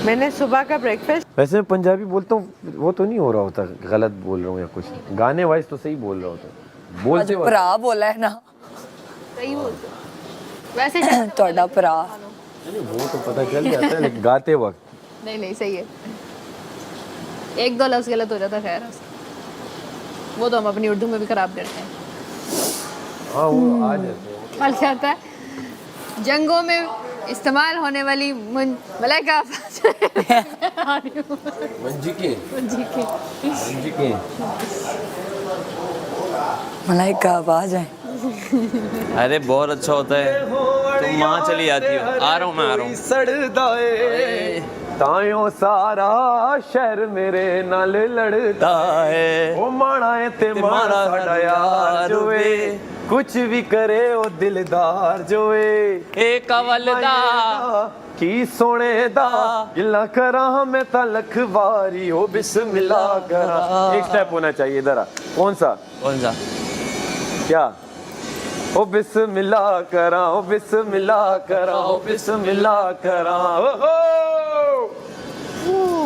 मैंने सुबह का ब्रेकफास्ट। वैसे मैं पंजाबी बोलता हूँ, वो तो नहीं हो रहा होता गलत बोल रहा हूँ या कुछ, गाने वाइज तो सही बोल रहा होता, बोलते वक्त भरा बोला है ना, सही बोलते हो। वैसे तोड़ा भरा। नहीं, वो तो पता चल जाता है लेकिन गाते वक्त नहीं नहीं सही है, एक दो लफ्ज गलत हो जाता खैर, वो तो हम अपनी उर्दू में भी खराब करते हैं। हाँ वो आ जाते हैं। और क्या होता है, जंगों में इस्तेमाल होने वाली मलाइका मंजिके मंजिके मलाइका आवाज है। अरे बहुत अच्छा होता है, तुम वहाँ चली जाती हो। आ रहा हूँ मैं, आ रहा हूँ। सड़दाए तायों सारा शहर मेरे नाल लड़दा है ओ माड़ा है ते माड़ा साडा यार जोवे, कुछ भी करे ओ दिलदार जोवे, एक अवलदा की सोने दा गिला करा मैं ता लखवारी ओ बिस्मिल्लाह करा। एक स्टेप होना चाहिए इधर। कौन सा कौन सा? क्या? ओ बिस्मिल्लाह करा, ओ बिस्मिल्लाह करा, ओ बिस्मिल्लाह करा।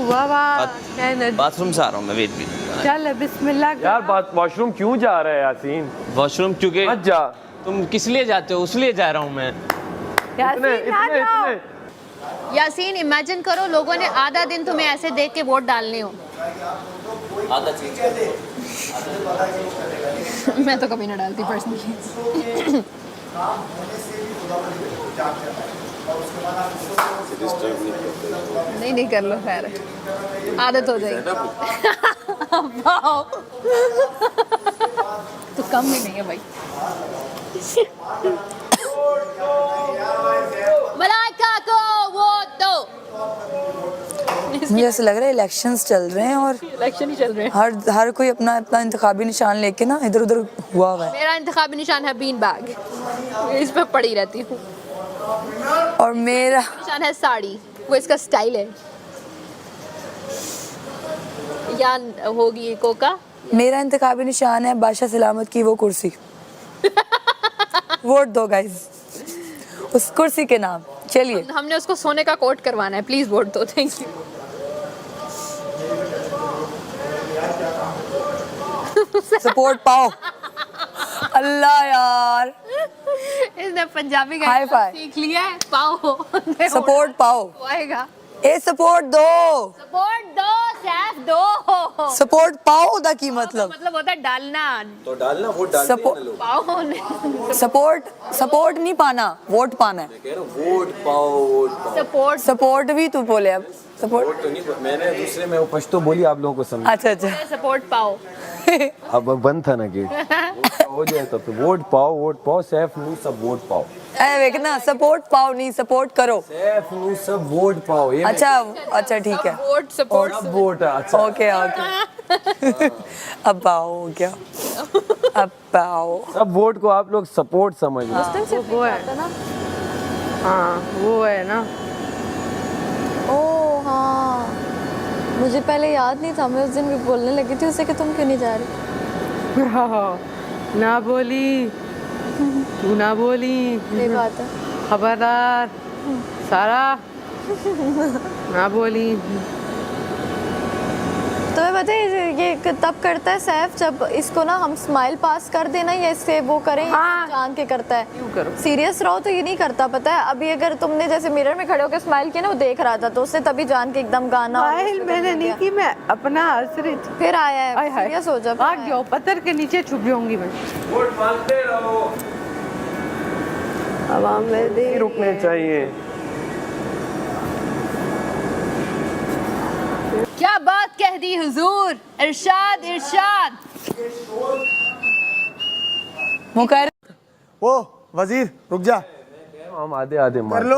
वाह वाह, बाथरूम से आ रहा हूँ मैं, वेट भी। चल बिस्मिल्लाह। यार बात वॉशरूम क्यों जा रहा है यासीन? वॉशरूम क्योंकि मत जा। तुम किस लिए जाते हो, उस लिए जा रहा हूँ मैं। इतने इतने इतने यासीन इमेजिन करो लोगों ने आधा दिन तुम्हें ऐसे देख के वोट डालने हो। आधा चीज मैं तो कभी ना डालती पर्सनली। नहीं नहीं कर लो खैर, आदत हो जाएगी। वाओ, तो कम भी नहीं है भाई। मलाइका को वोट दो। मुझे ऐसा लग रहा है इलेक्शंस चल रहे हैं और इलेक्शन ही चल रहे हैं। हर कोई अपना अपना इंतखाबी निशान लेके ना इधर उधर हुआ है। मेरा इंतखाबी निशान है बीन बैग, इस पे पड़ी रहती हूँ। और मेरा निशान है साड़ी, वो इसका स्टाइल है। या होगी कोका। मेरा इंतखाबी निशान है बादशाह सलामत की वो कुर्सी। वोट दो गाइस उस कुर्सी के नाम। चलिए हमने उसको सोने का कोट करवाना है, प्लीज वोट दो। Thank you. सपोर्ट पाओ। अल्लाह यार, इसने पंजाबी का हाई फाई सीख लिया है। पाओ सपोर्ट पाओ। वो आएगा। ए सपोर्ट दो, सपोर्ट दो, सैफ दो। सपोर्ट पाओ दा की मतलब होता है डालना। तो डालना, वोट डालते हैं ना लोग। पाओ नहीं, सपोर्ट नहीं पाना, वोट पाना है। मैं कह रहा हूँ वोट पाओ, वोट पाओ। सपोर्ट भी तू बोले अब। सपोर्ट तो नहीं, मैंने दूसरे में वो पश्तो बोली, आप लोगों को समझ। अच्छा सपोर्ट पाओ। अब बंद था ना गेट, हो जाए तो वोट पाओ सैफ नू सब वोट पाओ। ए देखना, सपोर्ट पाओ नहीं सपोर्ट करो। सैफ नू सब वोट पाओ। ये अच्छा ठीक है। वोट सपोर्ट सब वोट। अच्छा ओके अब आओ क्या, अब आओ। सब वोट को आप लोग सपोर्ट समझ लो। वो है ना, हाँ वो है ना। ओह हाँ, मुझे पहले याद नहीं था। मैं उस दिन भी बोलने लगी थी उसे कि तुम क्यों नहीं जा रही। ना बोली, तू ना बोली। ये बात है। खबरदार सारा, ना बोली। तुम्हें पता है ये तब करता है सैफ जब इसको ना हम स्माइल पास कर देना या इससे वो करें, हाँ। जान के करता है। क्यों करो? सीरियस रहो तो ये नहीं करता, पता है। अभी अगर तुमने जैसे मिरर में खड़े होकर स्माइल किया ना, वो देख रहा था तो उसने तभी जान के एकदम गाना स्माइल मैंने नहीं की, मैं अपना हंस रही थी। फिर आया है। हाय हाय। सीरियस हो जा। भाग जाओ, पत्थर के नीचे छुप जाऊंगी मैं। वोट मांगते रहो, आवाम में दे रुकने चाहिए। क्या बात कह दी हुजूर, इरशाद इरशाद। मुकर ओ वजीर रुक जा, हम आधे आधे कर मार लो।